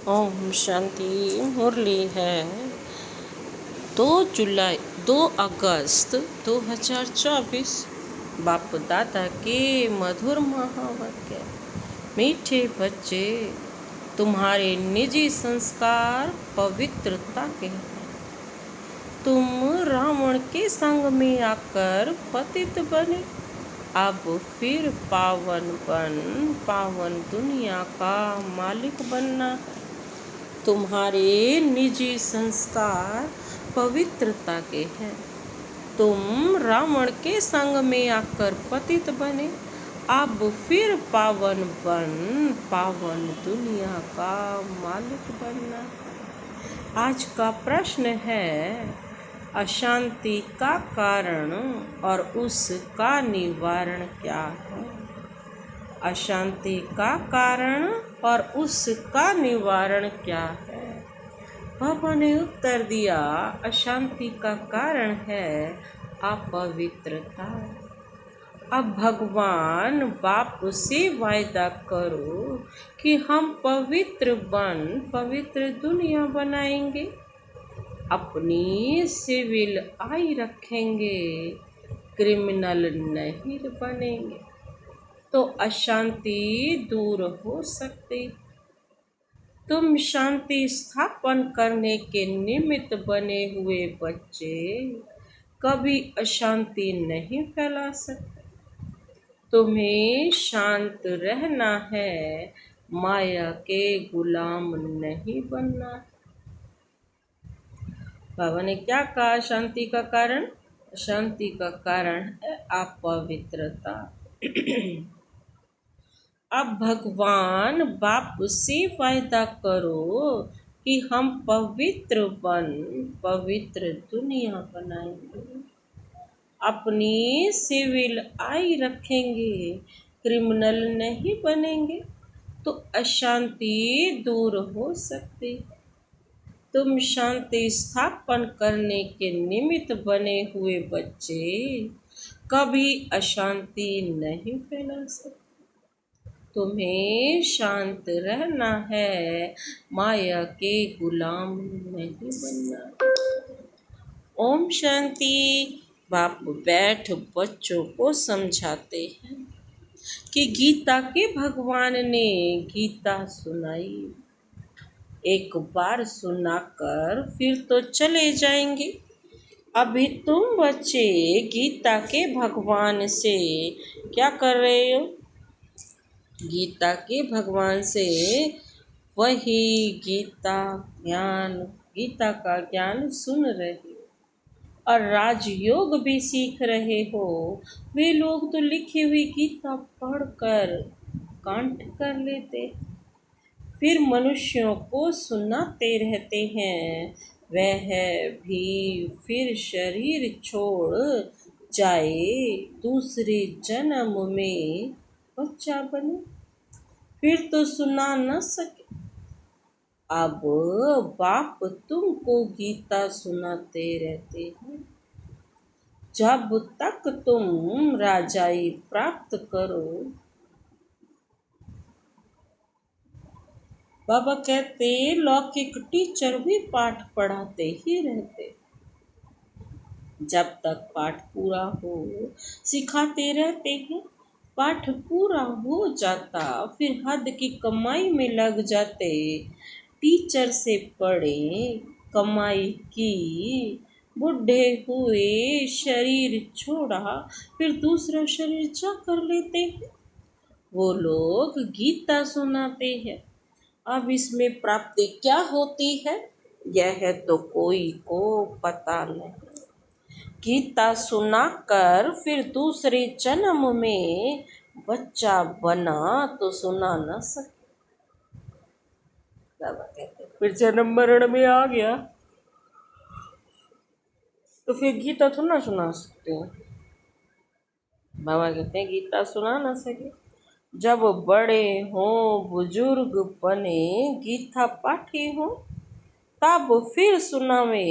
ओम शांति। मुरली है 2 अगस्त 2024। बाप दादा के मधुर महावाक्य। मीठे बच्चे, तुम्हारे निजी संस्कार पवित्रता के हैं। तुम रावण के संग में आकर पतित बने, अब फिर पावन दुनिया का मालिक बनना। तुम्हारे निजी संस्कार पवित्रता के हैं। तुम रावण के संग में आकर पतित बने, अब फिर पावन दुनिया का मालिक बनना। आज का प्रश्न है, अशांति का कारण और उसका निवारण क्या है? अशांति का कारण और उसका निवारण क्या है? बाबा ने उत्तर दिया, अशांति का कारण है अपवित्रता। अब भगवान बाप से वायदा करो कि हम पवित्र दुनिया बनाएंगे, अपनी सिविल आई रखेंगे, क्रिमिनल नहीं बनेंगे, तो अशांति दूर हो सकती। तुम शांति स्थापन करने के निमित्त बने हुए बच्चे कभी अशांति नहीं फैला सकते। तुम्हें शांत रहना है, माया के गुलाम नहीं बनना। बाबा ने क्या कहा शांति का कारण? शांति का कारण है अपवित्रता। अब भगवान बाप से वायदा करो कि हम पवित्र दुनिया बनाएंगे, अपनी सिविल आई रखेंगे, क्रिमिनल नहीं बनेंगे, तो अशांति दूर हो सकती। तुम शांति स्थापन करने के निमित्त बने हुए बच्चे कभी अशांति नहीं फैला सकते। तुम्हें शांत रहना है, माया के गुलाम नहीं बनना। ओम शांति। बाप बैठ बच्चों को समझाते हैं कि गीता के भगवान ने गीता सुनाई। एक बार सुनाकर फिर तो चले जाएंगे। अभी तुम बच्चे गीता के भगवान से क्या कर रहे हो? गीता के भगवान से वही गीता का ज्ञान सुन रहे हो और राजयोग भी सीख रहे हो। वे लोग तो लिखी हुई गीता पढ़कर कंठ कर लेते, फिर मनुष्यों को सुनाते रहते हैं। वह भी फिर शरीर छोड़ जाए, दूसरे जन्म में बच्चा बने, फिर तो सुना न सके। अब बाप तुमको गीता सुनाते रहते हैं, जब तक तुम राजाई प्राप्त करो। बाबा कहते लौकिक टीचर भी पाठ पढ़ाते ही रहते, जब तक पाठ पूरा हो सिखाते रहते हैं। पाठ पूरा हो जाता, फिर हद की कमाई में लग जाते। टीचर से पढ़े, कमाई की, बुढ़े हुए, शरीर छोड़ा, फिर दूसरा शरीर जा कर लेते हैं। वो लोग गीता सुनाते हैं। अब इसमें प्राप्ति क्या होती है, यह तो कोई को पता नहीं। गीता सुनाकर फिर दूसरे जन्म में बच्चा बना तो सुना न सके। बाबा कहते फिर जन्म मरण में आ गया तो फिर गीता थोड़ा ना सुना सकते हैं। बाबा कहते हैं गीता सुना ना सके। जब बड़े हो, बुजुर्ग बने, गीता पाठी हो, तब फिर सुनावे।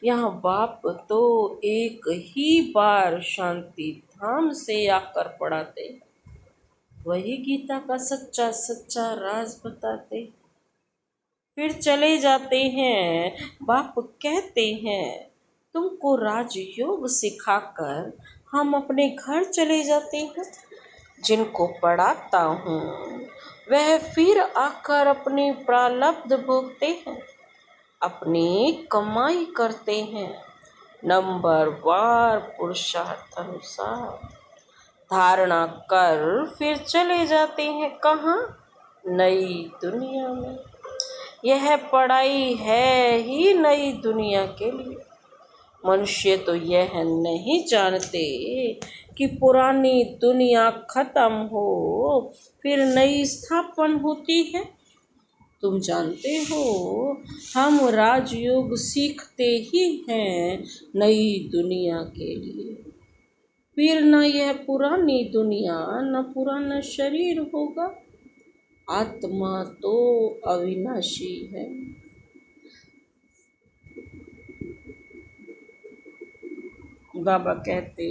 यहाँ बाप तो एक ही बार शांति धाम से आकर पढ़ाते, वही गीता का सच्चा राज बताते। फिर चले जाते हैं। बाप कहते हैं तुमको राजयोग सिखाकर हम अपने घर चले जाते हैं। जिनको पढ़ाता हूँ वह फिर आकर अपनी प्रारब्ध भोगते हैं, अपनी कमाई करते हैं, नंबरवार पुरुषार्थ अनुसार धारणा कर फिर चले जाते हैं कहाँ? नई दुनिया में। यह पढ़ाई है ही नई दुनिया के लिए। मनुष्य तो यह नहीं जानते कि पुरानी दुनिया खत्म हो फिर नई स्थापन होती है। तुम जानते हो हम राजयोग सीखते ही हैं नई दुनिया के लिए। फिर न यह पुरानी दुनिया न पुराना शरीर होगा। आत्मा तो अविनाशी है। बाबा कहते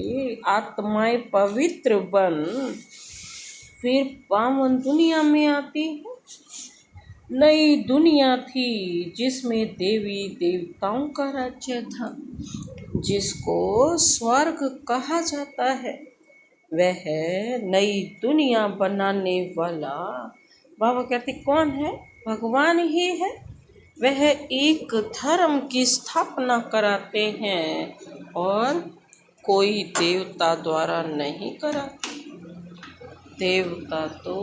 आत्माएं पवित्र बन फिर पावन दुनिया में आती है। नई दुनिया थी जिसमें देवी देवताओं का राज्य था, जिसको स्वर्ग कहा जाता है। वह नई दुनिया बनाने वाला बाबा कहते कौन है? भगवान ही है। वह एक धर्म की स्थापना कराते हैं और कोई देवता द्वारा नहीं कराते। देवता तो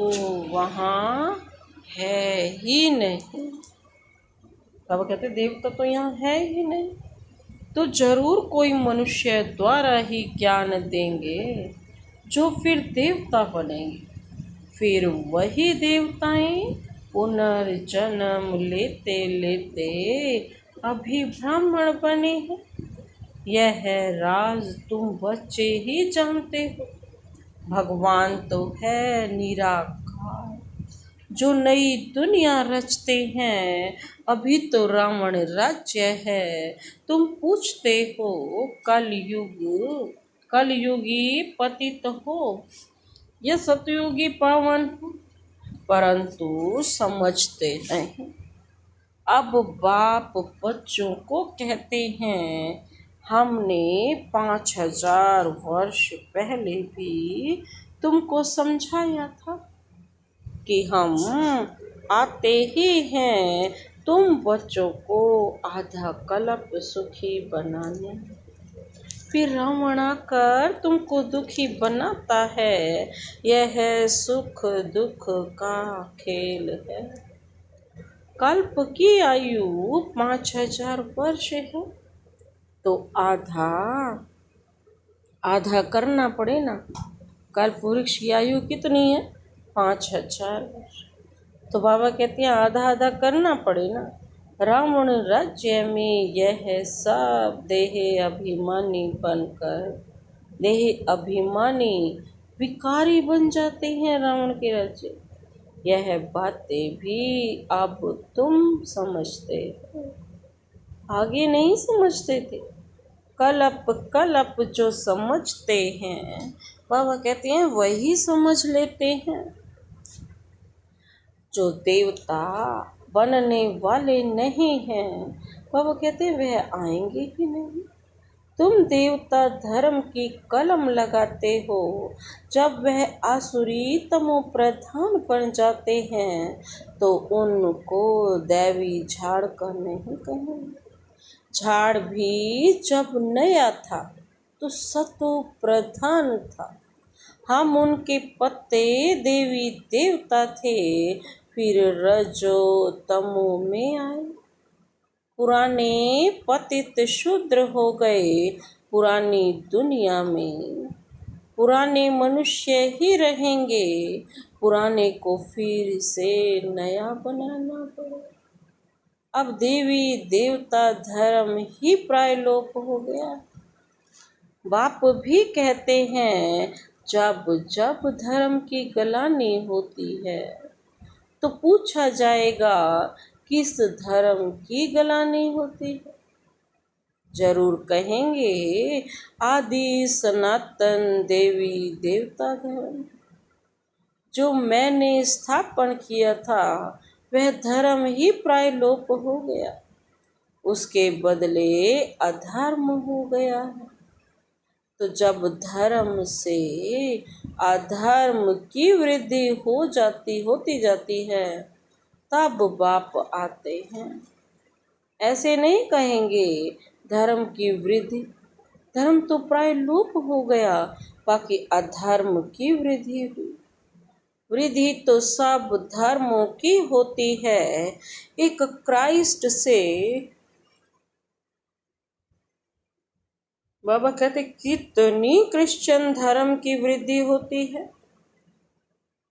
वहाँ है ही नहीं। बाबा कहते देवता तो यहाँ है ही नहीं, तो जरूर कोई मनुष्य द्वारा ही ज्ञान देंगे जो फिर देवता बनेंगे। फिर वही देवताएं पुनर्जन्म लेते लेते अभी ब्राह्मण बने हैं। यह राज तुम बच्चे ही जानते हो। भगवान तो है निराकार जो नई दुनिया रचते हैं। अभी तो रावण राज्य है। तुम पूछते हो कलयुगी पतित हो या सतयुगी पावन हो, परंतु समझते नहीं। अब बाप बच्चों को कहते हैं हमने 5000 वर्ष पहले भी तुमको समझाया था कि हम आते ही हैं तुम बच्चों को आधा कल्प सुखी बनाने। फिर रावण आकर तुमको दुखी बनाता है। यह सुख दुख का खेल है। कल्प की आयु 5000 वर्ष है, तो आधा करना पड़े ना। कल्प वृक्ष की आयु कितनी है? 5000 वर्ष। तो बाबा कहते हैं आधा आधा करना पड़े ना। रावण राज्य में यह सब देह अभिमानी विकारी बन जाते हैं रावण के राज्य। यह बातें भी अब तुम समझते हो, आगे नहीं समझते थे। कलप जो समझते हैं बाबा कहते हैं वही समझ लेते हैं। जो देवता बनने वाले नहीं हैं बाबा कहते हैं वह आएंगे ही नहीं। तुम देवता धर्म की कलम लगाते हो। जब वह आसुरी तमो प्रधान बन जाते हैं तो उनको दैवी झाड़ का नहीं कहेंगे। झाड़ भी जब नया था तो सतो प्रधान था। हम उनके पत्ते देवी देवता थे, फिर रजो तमो में आए। पुराने पतित शूद्र हो गए। पुरानी दुनिया में पुराने मनुष्य ही रहेंगे। पुराने को फिर से नया बनाना पड़ा। अब देवी देवता धर्म ही प्रायलोप हो गया। बाप भी कहते हैं जब जब धर्म की गलानी होती है तो पूछा जाएगा किस धर्म की गलानी होती है। जरूर कहेंगे आदि सनातन देवी देवता धर्म जो मैंने स्थापन किया था वह धर्म ही प्राय लोप हो गया, उसके बदले अधर्म हो गया है। तो जब धर्म से अधर्म की वृद्धि होती जाती है, तब बाप आते हैं। ऐसे नहीं कहेंगे धर्म की वृद्धि, धर्म तो प्राय लोप हो गया, बाकी अधर्म की वृद्धि हुई। वृद्धि तो सब धर्मों की होती है। एक क्राइस्ट से बाबा कहते कितनी क्रिश्चियन धर्म की वृद्धि होती है,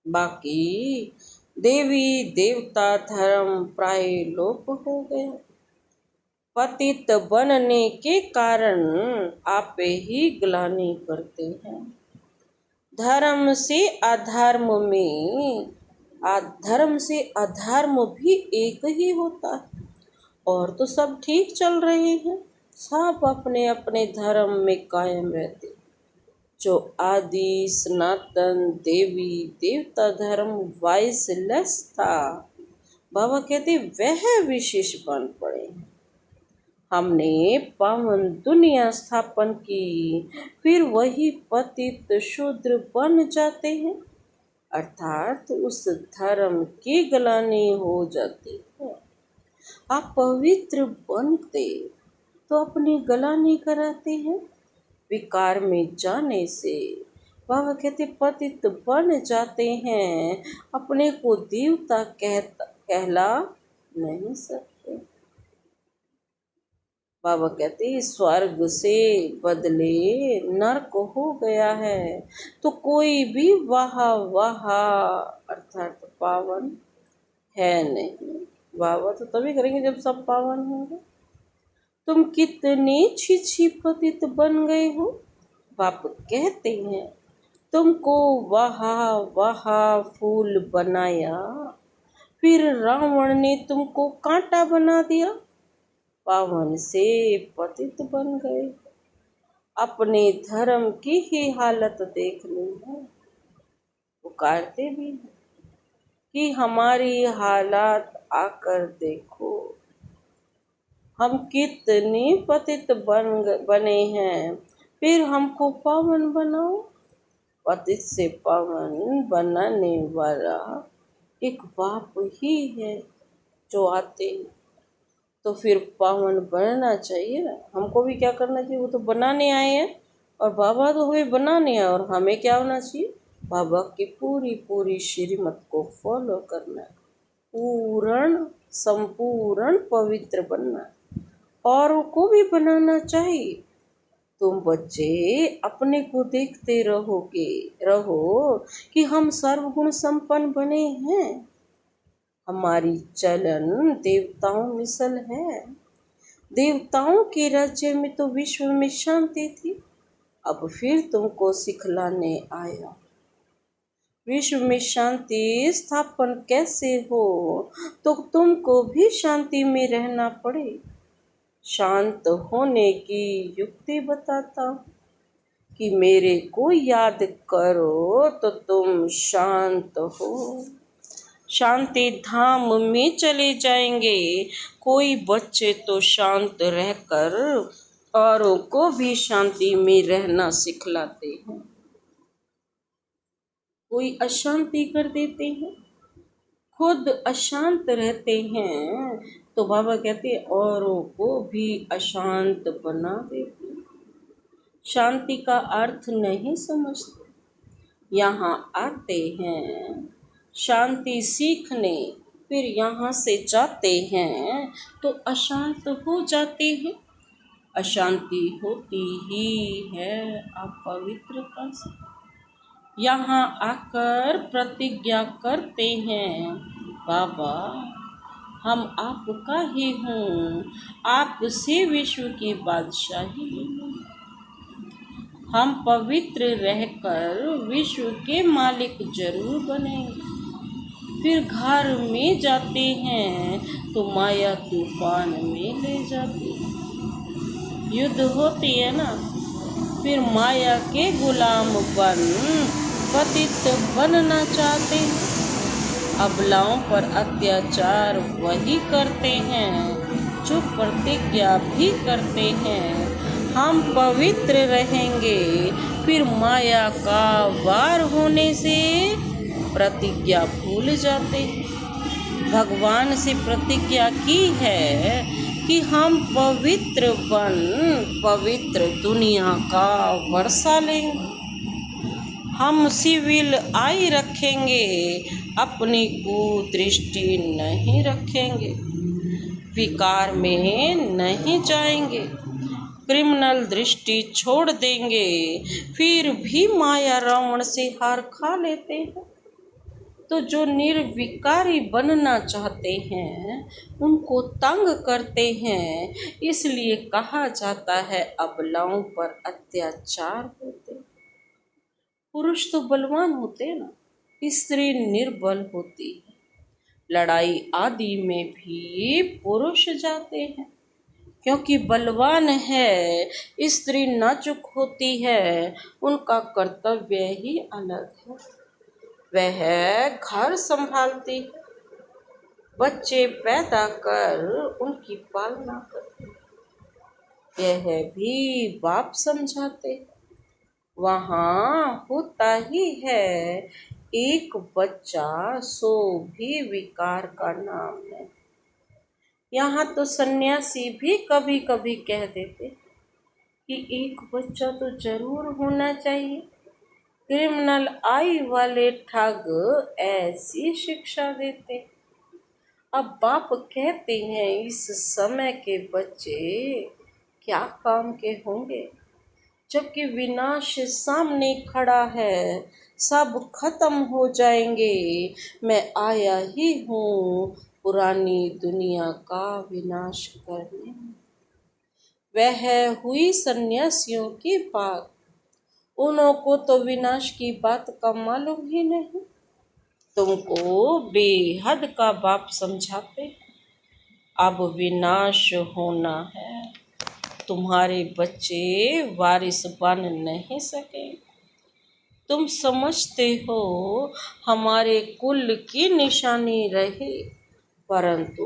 बाकी देवी देवता धर्म प्राय लोप हो गया। पतित बनने के कारण आपे ही ग्लानि करते हैं। धर्म से अधर्म भी एक ही होता है। और तो सब ठीक चल रहे हैं, सब अपने अपने धर्म में कायम रहते। जो आदि सनातन देवी देवता धर्म वाइसलेस था, बाबा कहते वह विशेष बन पड़े हैं। हमने पावन दुनिया स्थापन की, फिर वही पतित शूद्र बन जाते हैं, अर्थात उस धर्म की ग्लानि हो जाती है। आप पवित्र बनते तो अपनी ग्लानि कराते हैं। विकार में जाने से बाबा कहते पतित बन जाते हैं, अपने को देवता कहला नहीं सकते। बाबा कहते स्वर्ग से बदले नरक हो गया है, तो कोई भी वहाँ अर्थात पावन है नहीं। बाबा तो तभी करेंगे जब सब पावन होंगे। तुम कितने छी पतित बन गए हो। बाप कहते हैं तुमको वहाँ फूल बनाया, फिर रावण ने तुमको कांटा बना दिया, पावन से पतित बन गए। अपने धर्म की ही हालत देखनी है। पुकारते भी हैं कि हमारी हालत आकर देखो, हम कितने पतित बने हैं, फिर हमको पावन बनाओ। पतित से पावन बनाने वाला एक बाप ही है जो आते हैं, तो फिर पावन बनना चाहिए ना। हमको भी क्या करना चाहिए, वो तो बनाने आए हैं और बाबा तो हमें बनाने हैं, और हमें क्या होना चाहिए, बाबा की पूरी श्रीमत को फॉलो करना, पूर्ण संपूर्ण पवित्र बनना, औरों को भी बनाना चाहिए। तुम बच्चे अपने को देखते रहो कि हम सर्वगुण संपन्न बने हैं। हमारी चलन देवताओं मिसल है। देवताओं के राज्य में तो विश्व में शांति थी, अब फिर तुमको सिखलाने आया। विश्व में शांति स्थापन कैसे हो, तो तुमको भी शांति में रहना पड़े। शांत होने की युक्ति बताता हूँ कि मेरे को याद करो तो तुम शांत हो। शांति धाम में चले जाएंगे। कोई बच्चे तो शांत रहकर औरों को भी शांति में रहना सिखलाते हैं, कोई अशांति कर देते हैं, खुद अशांत रहते हैं, तो बाबा कहते औरों को भी अशांत बना देते। शांति का अर्थ नहीं समझते, यहाँ आते हैं शांति सीखने, फिर यहाँ से जाते हैं तो अशांत हो जाते हैं। अशांति होती ही है अपवित्रता से। यहाँ आकर प्रतिज्ञा करते हैं, बाबा हम आपका ही हूँ, आपसे विश्व की बादशाही लेंगे। हम पवित्र रहकर विश्व के मालिक जरूर बनेंगे। फिर घर में जाते हैं तो माया तूफान में ले जाती है, युद्ध होती है ना, फिर माया के गुलाम बन पतित बनना चाहते हैं। अबलाओं पर अत्याचार वही करते हैं जो प्रतिज्ञा भी करते हैं। हम पवित्र रहेंगे, फिर माया का वार होने से प्रतिज्ञा भूल जाते हैं। भगवान से प्रतिज्ञा की है कि हम पवित्र दुनिया का वर्षा लेंगे। हम सिविल आई रखेंगे, अपनी कुदृष्टि नहीं रखेंगे, विकार में नहीं जाएंगे, क्रिमिनल दृष्टि छोड़ देंगे। फिर भी माया रावण से हार खा लेते हैं। तो जो निर्विकारी बनना चाहते हैं उनको तंग करते हैं, इसलिए कहा जाता है अबलाओं पर अत्याचार होते। पुरुष तो बलवान होते हैं ना, स्त्री निर्बल होती है। लड़ाई आदि में भी पुरुष जाते हैं, क्योंकि बलवान है, स्त्री नाजुक होती है, उनका कर्तव्य ही अलग है। वह घर संभालती है, बच्चे पैदा कर उनकी पालना करती, यह भी बाप समझाते हैं। वहाँ होता ही है एक बच्चा, सो भी विकार का नाम है। यहाँ तो सन्यासी भी कभी कभी कह देते कि एक बच्चा तो जरूर होना चाहिए। क्रिमिनल आई वाले ठग ऐसी शिक्षा देते। अब बाप कहते हैं इस समय के बच्चे क्या काम के होंगे, जबकि विनाश सामने खड़ा है, सब खत्म हो जाएंगे। मैं आया ही हूँ पुरानी दुनिया का विनाश करने। वह हुई सन्यासियों की बात, उनको तो विनाश की बात का मालूम ही नहीं। तुमको बेहद का बाप समझाते, अब विनाश होना है, तुम्हारे बच्चे वारिस बन नहीं सके। तुम समझते हो हमारे कुल की निशानी रहे, परंतु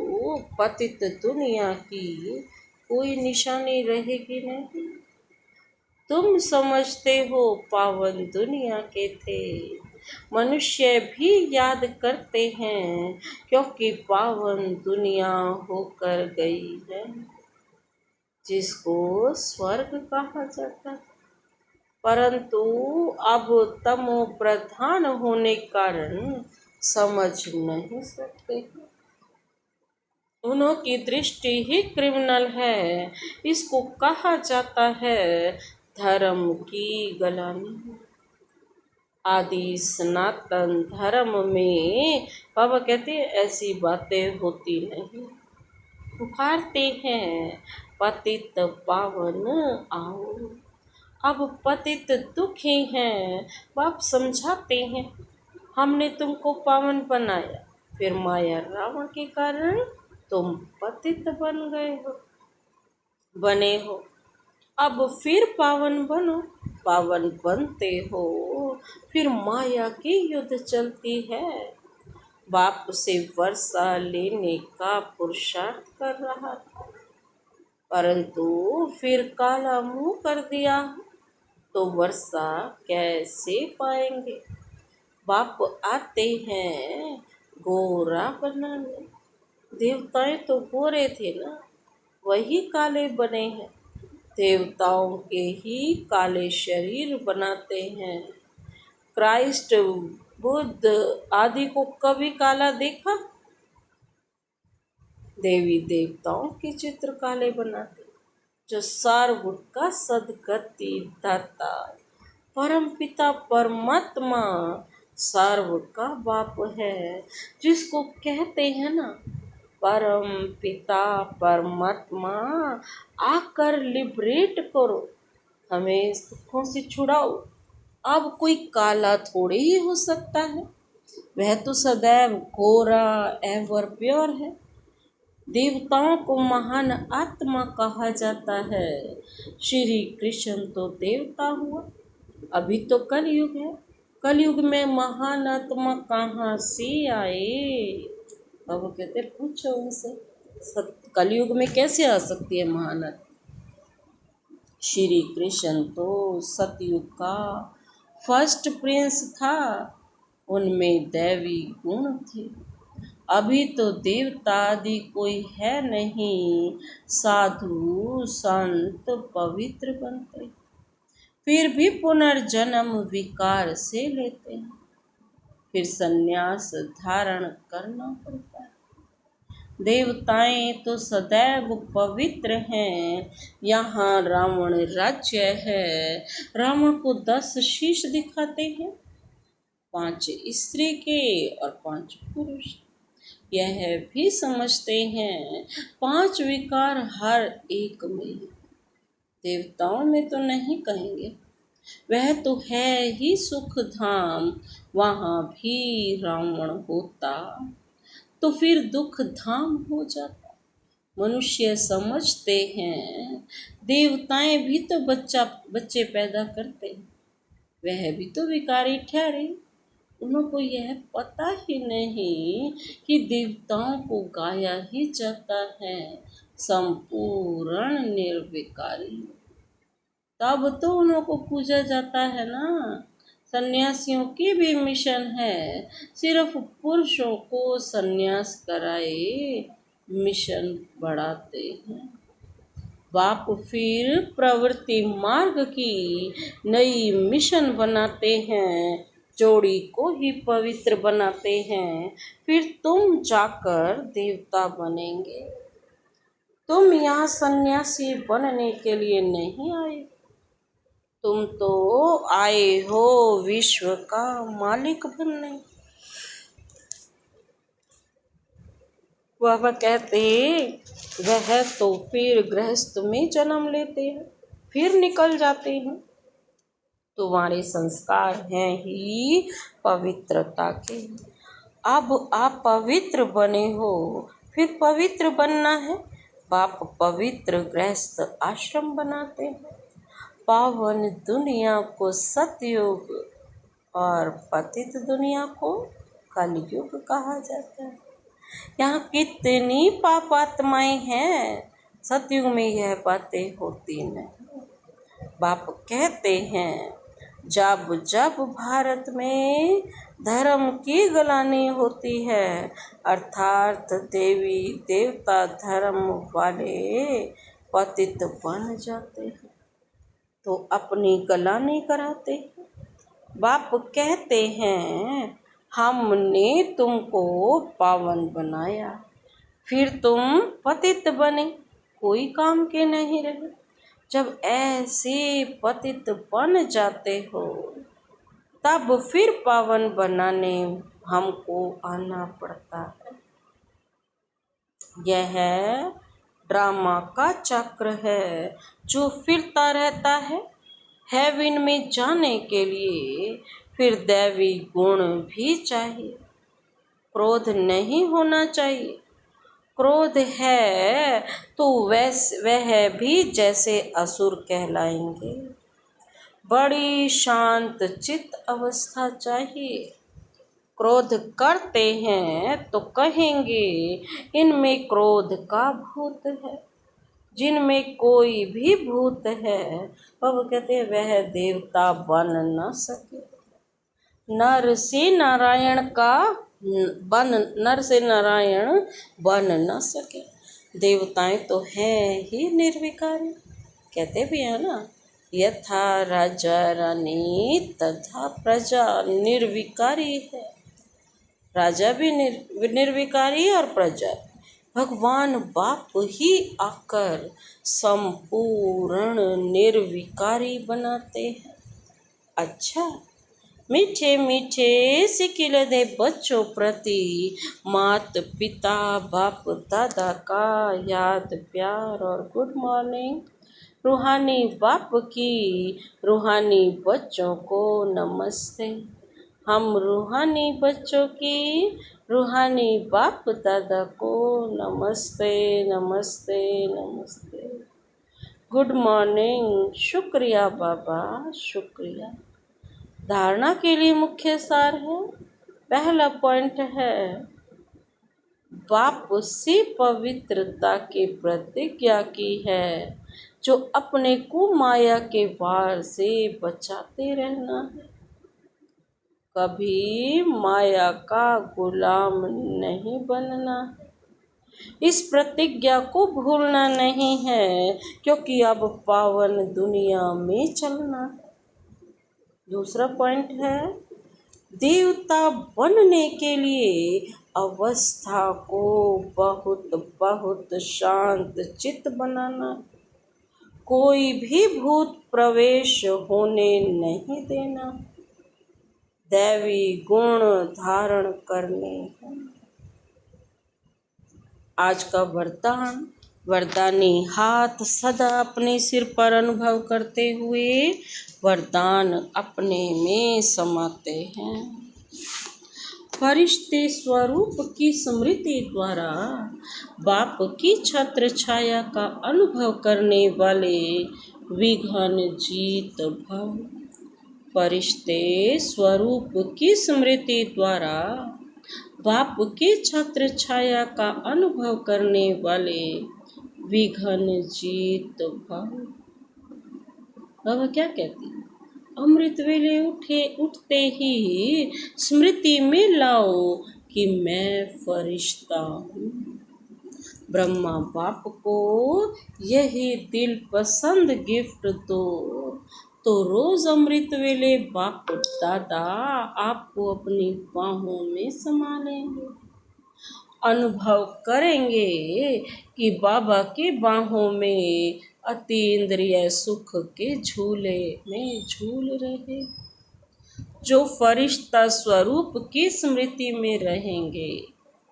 पतित दुनिया की कोई निशानी रहेगी नहीं। तुम समझते हो पावन दुनिया के थे, मनुष्य भी याद करते हैं, क्योंकि पावन दुनिया होकर गई है, जिसको स्वर्ग कहा जाता है। परंतु अब तमो प्रधान होने कारण समझ नहीं सकते। उनकी दृष्टि ही क्रिमिनल है। इसको कहा जाता है धर्म की गलानी। आदि सनातन धर्म में बाबा कहते हैं ऐसी बातें होती नहीं। पुकारते हैं पतित पावन आओ। अब पतित दुखी हैं, बाप समझाते हैं हमने तुमको पावन बनाया, फिर माया रावण के कारण तुम पतित बने हो। अब फिर पावन बनो, पावन बनते हो, फिर माया की युद्ध चलती है। बाप से वर्षा लेने का पुरुषार्थ कर रहा था, परंतु फिर काला मुंह कर दिया तो वर्षा कैसे पाएंगे। बाप आते हैं गोरा बनाने। देवताएं तो गोरे थे ना, वही काले बने हैं। देवताओं के ही काले शरीर बनाते हैं। क्राइस्ट, बुद्ध आदि को कभी काला देखा? देवी देवताओं के चित्र काले बनाते, जो सार्वभौम का सदगति दाता परम पिता परमात्मा सार्वभौम का बाप है, जिसको कहते हैं ना परम पिता परमात्मा आकर लिबरेट करो, हमें दुखों से छुड़ाओ। अब कोई काला थोड़े ही हो सकता है, वह तो सदैव गोरा एवर प्योर है। देवताओं को महान आत्मा कहा जाता है। श्री कृष्ण तो देवता हुआ, अभी तो कलयुग है, कलयुग में महान आत्मा कहाँ से आए? अब वो कहते पूछो उनसे, कलयुग में कैसे आ सकती है महान आत्मा? श्री कृष्ण तो सतयुग का फर्स्ट प्रिंस था, उनमें दैवी गुण थे। अभी तो देवता आदि कोई है नहीं, साधु संत पवित्र बनते, फिर भी पुनर्जन्म विकार से लेते हैं, फिर संन्यास धारण करना पड़ता है। देवताएं तो सदैव पवित्र हैं, यहाँ रावण राज्य है। रावण को 10 शीश दिखाते हैं, 5 स्त्री के और 5 पुरुष। यह भी समझते हैं 5 विकार हर एक में। देवताओं में तो नहीं कहेंगे, वह तो है ही सुख धाम, वहाँ भी रावण होता तो फिर दुख धाम हो जाता। मनुष्य समझते हैं देवताएं भी तो बच्चे पैदा करते हैं, वह भी तो विकारी ठहरे। उनको यह पता ही नहीं कि देवताओं को गाया ही जाता है संपूर्ण निर्विकारी, तब तो उनको पूजा जाता है ना। सन्यासियों की भी मिशन है, सिर्फ पुरुषों को सन्यास कराए मिशन बढ़ाते हैं। बाप फिर प्रवृत्ति मार्ग की नई मिशन बनाते हैं, जोड़ी को ही पवित्र बनाते हैं, फिर तुम जाकर देवता बनेंगे। तुम यहाँ सन्यासी बनने के लिए नहीं आए, तुम तो आए हो विश्व का मालिक बनने। बाबा कहते वह तो फिर गृहस्थ में जन्म लेते हैं, फिर निकल जाते हैं। तुम्हारे संस्कार हैं ही पवित्रता के। अब आप पवित्र बने हो, फिर पवित्र बनना है। बाप पवित्र गृहस्थ आश्रम बनाते हैं। पावन दुनिया को सतयुग और पतित दुनिया को कलयुग कहा जाता है। यहाँ कितनी पापात्माएं हैं, सतयुग में यह बातें होती नहीं। बाप कहते हैं जब जब भारत में धर्म की गलानी होती है, अर्थात देवी देवता धर्म वाले पतित बन जाते हैं, तो अपनी गलानी कराते हैं। बाप कहते हैं हमने तुमको पावन बनाया, फिर तुम पतित बने, कोई काम के नहीं रहे। जब ऐसे पतित बन जाते हो, तब फिर पावन बनाने हमको आना पड़ता है। यह ड्रामा का चक्र है जो फिरता रहता है। हेवन में जाने के लिए फिर दैवी गुण भी चाहिए। क्रोध नहीं होना चाहिए। क्रोध है तो वह भी जैसे असुर कहलाएंगे। बड़ी शांत चित्त अवस्था चाहिए। क्रोध करते हैं तो कहेंगे इनमें क्रोध का भूत है। जिनमें कोई भी भूत है, वह कहते हैं वह देवता बन न सके। नर से नारायण बन न सके। देवताएं तो हैं ही निर्विकारी। कहते भी है ना, यथा राजा रानी तथा प्रजा निर्विकारी है। राजा भी निर्विकारी और प्रजा। भगवान बाप ही आकर संपूर्ण निर्विकारी बनाते हैं। अच्छा, मीठे मीठे सिकिल दे बच्चों प्रति मात पिता बाप दादा का याद प्यार और गुड मॉर्निंग। रूहानी बाप की रूहानी बच्चों को नमस्ते। हम रूहानी बच्चों की रूहानी बाप दादा को नमस्ते नमस्ते नमस्ते। Good morning. शुक्रिया बाबा, शुक्रिया। धारणा के लिए मुख्य सार है। पहला पॉइंट है, बाप से पवित्रता की प्रतिज्ञा की है, जो अपने को माया के वार से बचाते रहना है। कभी माया का गुलाम नहीं बनना। इस प्रतिज्ञा को भूलना नहीं है, क्योंकि अब पावन दुनिया में चलना है। दूसरा पॉइंट है, देवता बनने के लिए अवस्था को बहुत बहुत शांत चित्त बनाना। कोई भी भूत प्रवेश होने नहीं देना। दैवी गुण धारण करने हैं। आज का वरदान, वरदानी हाथ सदा अपने सिर पर अनुभव करते हुए वरदान अपने में समाते हैं। फरिश्ते स्वरूप की स्मृति द्वारा बाप की छत्र छाया का अनुभव करने वाले विघ्न जीत भव। फरिश्ते स्वरूप की स्मृति द्वारा बाप के छत्र छाया का अनुभव करने वाले विघ्न जीत भव। बाबा क्या कहते हैं? अमृत वेले उठते ही स्मृति में लाओ कि मैं फरिश्ता हूँ। ब्रह्मा बाप को यही दिल पसंद गिफ्ट दो, तो रोज अमृत वेले बाप दादा आपको अपनी बाहों में समा लेंगे। अनुभव करेंगे कि बाबा के बाहों में अतीन्द्रिय सुख के झूले में झूल रहे। जो फरिश्ता स्वरूप की स्मृति में रहेंगे,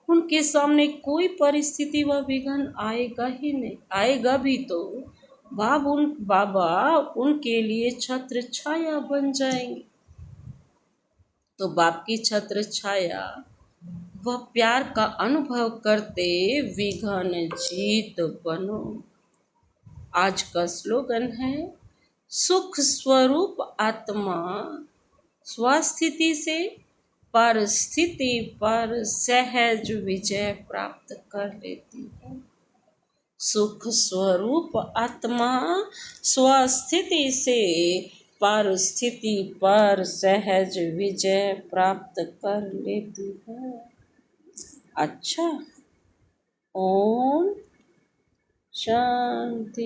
उनके सामने कोई परिस्थिति व विघ्न आएगा ही नहीं। आएगा भी तो बाबा उनके लिए छत्र छाया बन जाएंगे। तो बाप की छत्र छाया वह प्यार का अनुभव करते विघ्न जीत बनो। आज का स्लोगन है, सुख स्वरूप आत्मा स्वस्थिति से परिस्थिति पर सहज विजय प्राप्त कर लेती है। सुख स्वरूप आत्मा स्वस्थिति से परिस्थिति पर सहज विजय प्राप्त कर लेती है। अच्छा, ओम शांति।